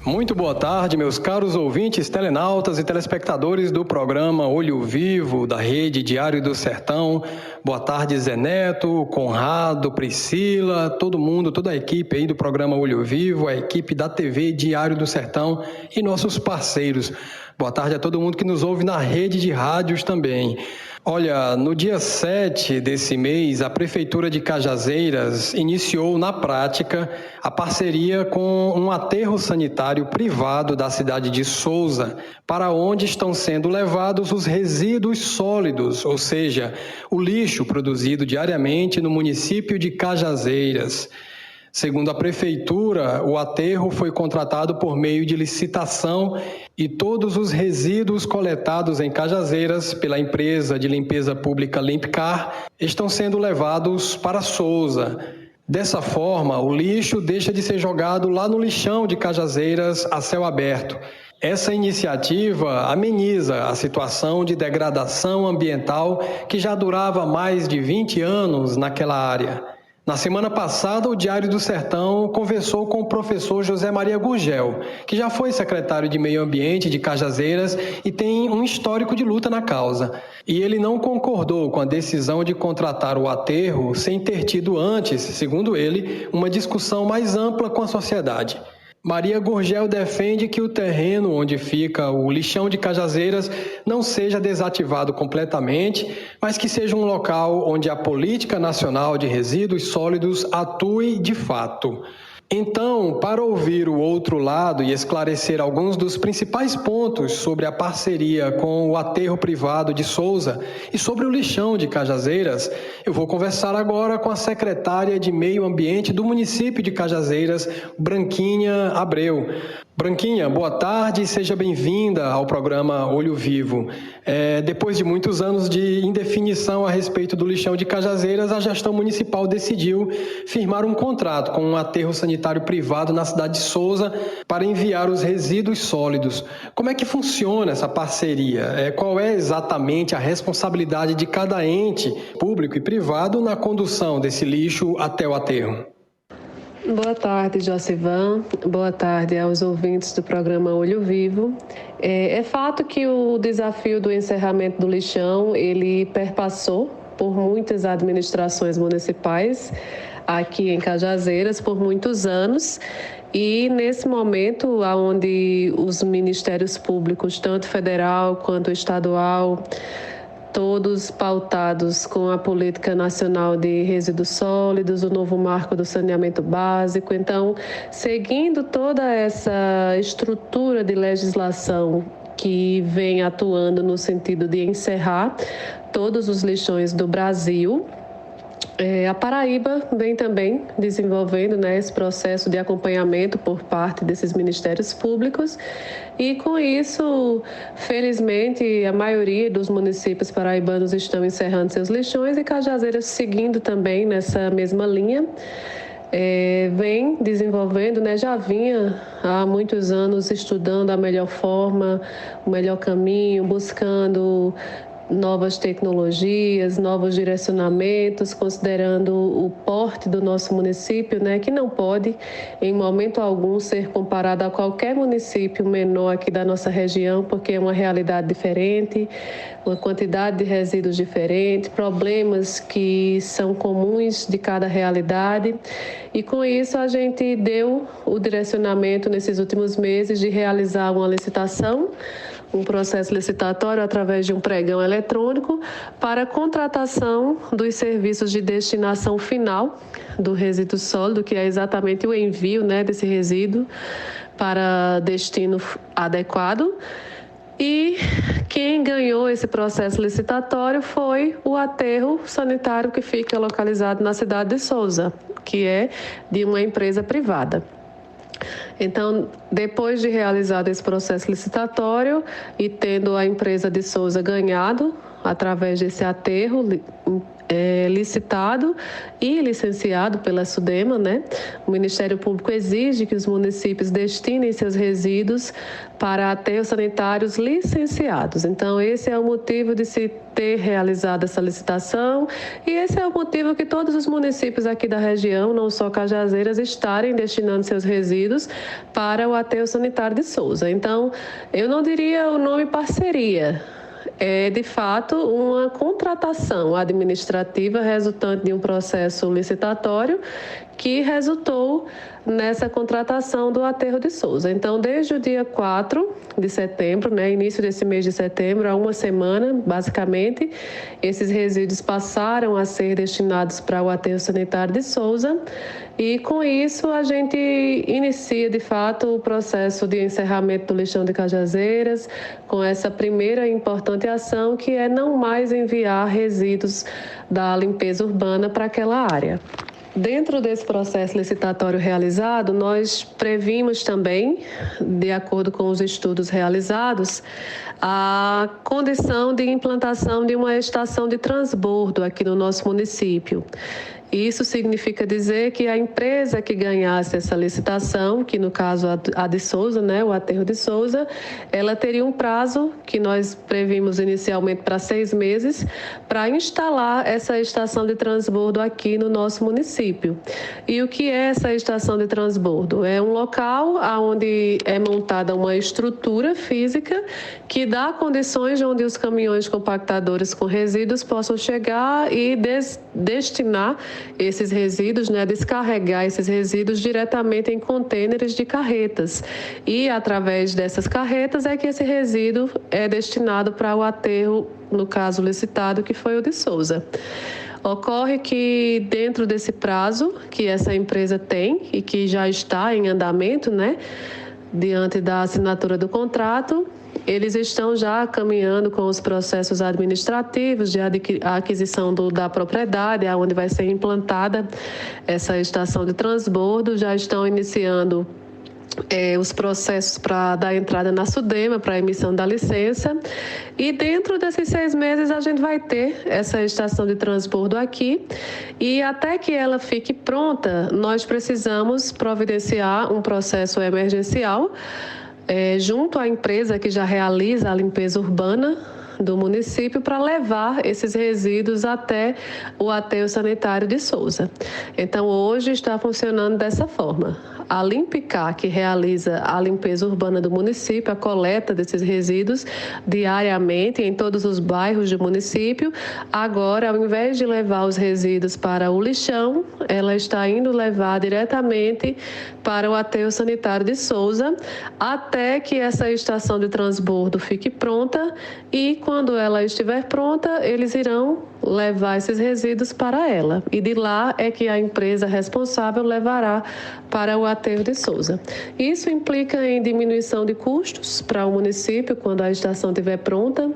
Muito boa tarde, meus caros ouvintes, telenautas e telespectadores do programa Olho Vivo, da Rede Diário do Sertão. Boa tarde, Zé Neto, Conrado, Priscila, todo mundo, toda a equipe aí do programa Olho Vivo, a equipe da TV Diário do Sertão e nossos parceiros. Boa tarde a todo mundo que nos ouve na rede de rádios também. Olha, no dia 7 desse mês, a Prefeitura de Cajazeiras iniciou na prática a parceria com um aterro sanitário privado da cidade de Souza, para onde estão sendo levados os resíduos sólidos, ou seja, o lixo produzido diariamente no município de Cajazeiras. Segundo a Prefeitura, o aterro foi contratado por meio de licitação e todos os resíduos coletados em Cajazeiras pela empresa de limpeza pública Limpcar estão sendo levados para Souza. Dessa forma, o lixo deixa de ser jogado lá no lixão de Cajazeiras a céu aberto. Essa iniciativa ameniza a situação de degradação ambiental que já durava mais de 20 anos naquela área. Na semana passada, o Diário do Sertão conversou com o professor José Maria Gurgel, que já foi secretário de Meio Ambiente de Cajazeiras e tem um histórico de luta na causa. E ele não concordou com a decisão de contratar o aterro sem ter tido antes, segundo ele, uma discussão mais ampla com a sociedade. Maria Gurgel defende que o terreno onde fica o lixão de Cajazeiras não seja desativado completamente, mas que seja um local onde a Política Nacional de Resíduos Sólidos atue de fato. Então, para ouvir o outro lado e esclarecer alguns dos principais pontos sobre a parceria com o aterro privado de Souza e sobre o lixão de Cajazeiras, eu vou conversar agora com a secretária de Meio Ambiente do município de Cajazeiras, Branquinha Abreu. Branquinha, boa tarde e seja bem-vinda ao programa Olho Vivo. Depois de muitos anos de indefinição a respeito do lixão de Cajazeiras, a gestão municipal decidiu firmar um contrato com um aterro sanitário privado na cidade de Souza para enviar os resíduos sólidos. Como é que funciona essa parceria? Qual é exatamente a responsabilidade de cada ente, público e privado, na condução desse lixo até o aterro? Boa tarde, Josivan. Boa tarde aos ouvintes do programa Olho Vivo. É fato que o desafio do encerramento do lixão, ele perpassou por muitas administrações municipais aqui em Cajazeiras por muitos anos. E nesse momento, onde os ministérios públicos, tanto federal quanto estadual, todos pautados com a Política Nacional de Resíduos Sólidos, o novo marco do saneamento básico. Então, seguindo toda essa estrutura de legislação que vem atuando no sentido de encerrar todos os lixões do Brasil, a Paraíba vem também desenvolvendo esse processo de acompanhamento por parte desses ministérios públicos e, com isso, felizmente, a maioria dos municípios paraibanos estão encerrando seus lixões e Cajazeiras seguindo também nessa mesma linha. Vem desenvolvendo, já vinha há muitos anos estudando a melhor forma, o melhor caminho, buscando novas tecnologias, novos direcionamentos, considerando o porte do nosso município, que não pode, em momento algum, ser comparado a qualquer município menor aqui da nossa região, porque é uma realidade diferente, uma quantidade de resíduos diferente, problemas que são comuns de cada realidade. E com isso a gente deu o direcionamento nesses últimos meses de realizar uma licitação, um processo licitatório através de um pregão eletrônico para a contratação dos serviços de destinação final do resíduo sólido, que é exatamente o envio desse resíduo para destino adequado. E quem ganhou esse processo licitatório foi o aterro sanitário que fica localizado na cidade de Souza, que é de uma empresa privada. Então, depois de realizado esse processo licitatório e tendo a empresa de Souza ganhado através desse aterro licitado e licenciado pela SUDEMA, né? O Ministério Público exige que os municípios destinem seus resíduos para aterros sanitários licenciados. Então, esse é o motivo de se ter realizado essa licitação e esse é o motivo que todos os municípios aqui da região, não só Cajazeiras, estarem destinando seus resíduos para o aterro sanitário de Souza. Então, eu não diria o nome parceria, é, de fato, uma contratação administrativa resultante de um processo licitatório que resultou nessa contratação do aterro de Souza. Então, desde o dia 4 de setembro, né, início desse mês de setembro, há uma semana, basicamente, esses resíduos passaram a ser destinados para o aterro sanitário de Souza e, com isso, a gente inicia, de fato, o processo de encerramento do lixão de Cajazeiras, com essa primeira importante ação, que é não mais enviar resíduos da limpeza urbana para aquela área. Dentro desse processo licitatório realizado, nós previmos também, de acordo com os estudos realizados, a condição de implantação de uma estação de transbordo aqui no nosso município. Isso significa dizer que a empresa que ganhasse essa licitação, que no caso a de Souza, né, o aterro de Souza, ela teria um prazo que nós previmos inicialmente para 6 meses para instalar essa estação de transbordo aqui no nosso município. E o que é essa estação de transbordo? É um local onde é montada uma estrutura física que dá condições onde os caminhões compactadores com resíduos possam chegar e destinar esses resíduos, né, descarregar esses resíduos diretamente em contêineres de carretas. E através dessas carretas é que esse resíduo é destinado para o aterro, no caso licitado, que foi o de Souza. Ocorre que dentro desse prazo que essa empresa tem e que já está em andamento, né, diante da assinatura do contrato, eles estão já caminhando com os processos administrativos de aquisição da propriedade, onde vai ser implantada essa estação de transbordo, já estão iniciando os processos para dar entrada na SUDEMA, para a emissão da licença. E dentro desses 6 meses a gente vai ter essa estação de transbordo aqui e até que ela fique pronta, nós precisamos providenciar um processo emergencial junto à empresa que já realiza a limpeza urbana do município para levar esses resíduos até o aterro sanitário de Souza. Então, hoje está funcionando dessa forma. A Limpicar, que realiza a limpeza urbana do município, a coleta desses resíduos diariamente em todos os bairros do município, agora, ao invés de levar os resíduos para o lixão, ela está indo levar diretamente para o aterro sanitário de Souza, até que essa estação de transbordo fique pronta e, quando ela estiver pronta, eles irão levar esses resíduos para ela. E de lá é que a empresa responsável levará para o aterro de Souza. Isso implica em diminuição de custos para o município quando a estação estiver pronta,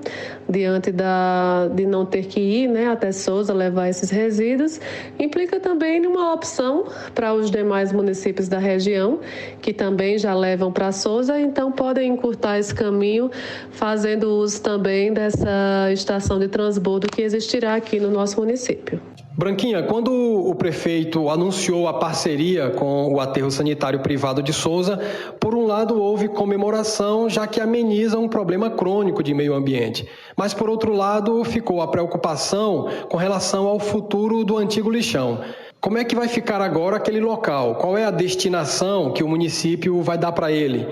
diante de não ter que ir, né, até Souza levar esses resíduos. Implica também numa opção para os demais municípios da região, que também já levam para Souza, então podem encurtar esse caminho fazendo uso também dessa estação de transbordo que existirá aqui no nosso município. Branquinha, quando o prefeito anunciou a parceria com o aterro sanitário privado de Souza, por um lado houve comemoração, já que ameniza um problema crônico de meio ambiente. Mas, por outro lado, ficou a preocupação com relação ao futuro do antigo lixão. Como é que vai ficar agora aquele local? Qual é a destinação que o município vai dar para ele?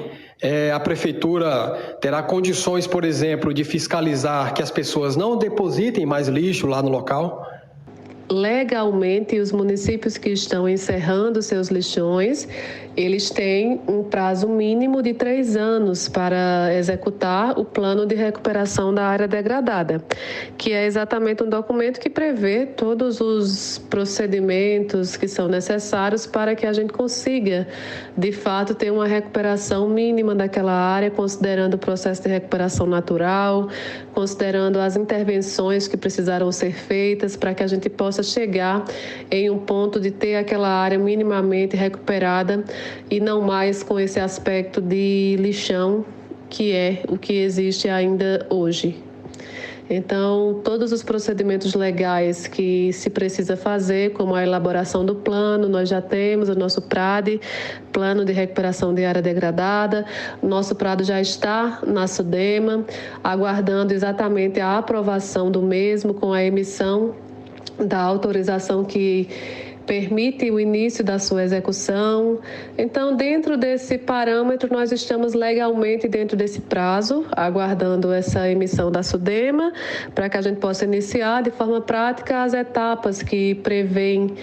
A prefeitura terá condições, por exemplo, de fiscalizar que as pessoas não depositem mais lixo lá no local? Legalmente, os municípios que estão encerrando seus lixões, eles têm um prazo mínimo de 3 anos para executar o plano de recuperação da área degradada, que é exatamente um documento que prevê todos os procedimentos que são necessários para que a gente consiga, de fato, ter uma recuperação mínima daquela área, considerando o processo de recuperação natural, considerando as intervenções que precisaram ser feitas para que a gente possa chegar em um ponto de ter aquela área minimamente recuperada e não mais com esse aspecto de lixão, que é o que existe ainda hoje. Então, todos os procedimentos legais que se precisa fazer, como a elaboração do plano, nós já temos o nosso PRAD, Plano de Recuperação de Área Degradada. Nosso PRAD já está na SUDEMA, aguardando exatamente a aprovação do mesmo com a emissão da autorização que permite o início da sua execução. Então, dentro desse parâmetro, nós estamos legalmente dentro desse prazo, aguardando essa emissão da SUDEMA, para que a gente possa iniciar de forma prática as etapas que prevêem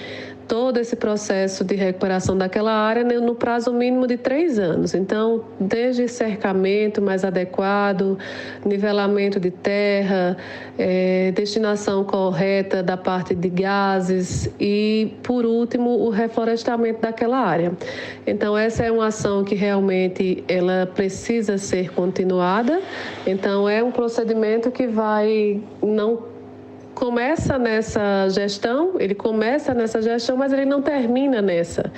todo esse processo de recuperação daquela área no prazo mínimo de 3 anos. Então, desde cercamento mais adequado, nivelamento de terra, destinação correta da parte de gases e, por último, o reflorestamento daquela área. Então, essa é uma ação que realmente ela precisa ser continuada. Então, é um procedimento que começa nessa gestão, mas ele não termina nessa.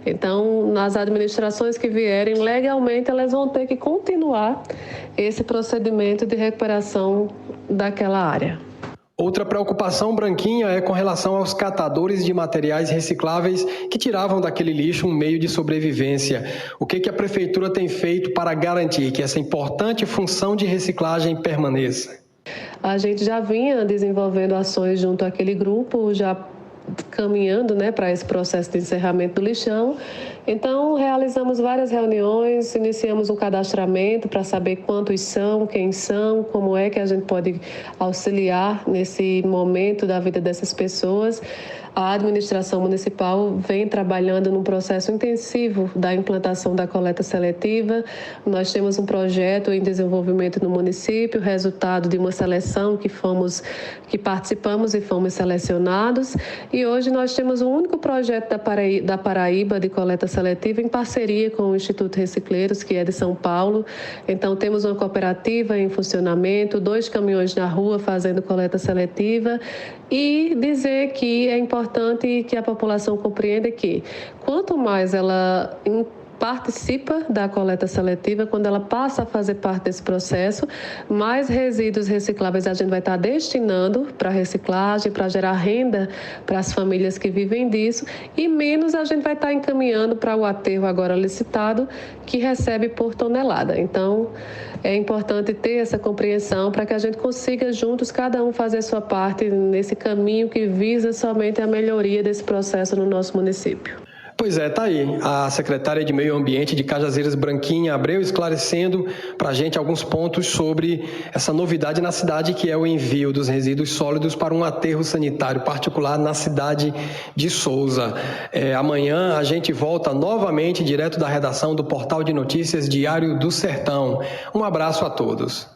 Então, nas administrações que vierem, legalmente, elas vão ter que continuar esse procedimento de recuperação daquela área. Outra preocupação, Branquinha, é com relação aos catadores de materiais recicláveis que tiravam daquele lixo um meio de sobrevivência. O que a Prefeitura tem feito para garantir que essa importante função de reciclagem permaneça? A gente já vinha desenvolvendo ações junto àquele grupo, já caminhando para esse processo de encerramento do lixão. Então, realizamos várias reuniões, iniciamos um cadastramento para saber quantos são, quem são, como é que a gente pode auxiliar nesse momento da vida dessas pessoas. A administração municipal vem trabalhando num processo intensivo da implantação da coleta seletiva. Nós temos um projeto em desenvolvimento no município, resultado de uma seleção que participamos e fomos selecionados. E hoje nós temos o único projeto da Paraíba de coleta seletiva em parceria com o Instituto Recicleiros, que é de São Paulo. Então, temos uma cooperativa em funcionamento, 2 caminhões na rua fazendo coleta seletiva, e dizer que é importante que a população compreenda que quanto mais ela participa da coleta seletiva, quando ela passa a fazer parte desse processo, mais resíduos recicláveis a gente vai estar destinando para reciclagem, para gerar renda para as famílias que vivem disso, e menos a gente vai estar encaminhando para o aterro agora licitado, que recebe por tonelada. Então, é importante ter essa compreensão para que a gente consiga juntos, cada um fazer sua parte nesse caminho que visa somente a melhoria desse processo no nosso município. Pois é, tá aí a secretária de Meio Ambiente de Cajazeiras, Branquinha Abreu, esclarecendo para a gente alguns pontos sobre essa novidade na cidade, que é o envio dos resíduos sólidos para um aterro sanitário particular na cidade de Souza. Amanhã a gente volta novamente direto da redação do Portal de Notícias Diário do Sertão. Um abraço a todos.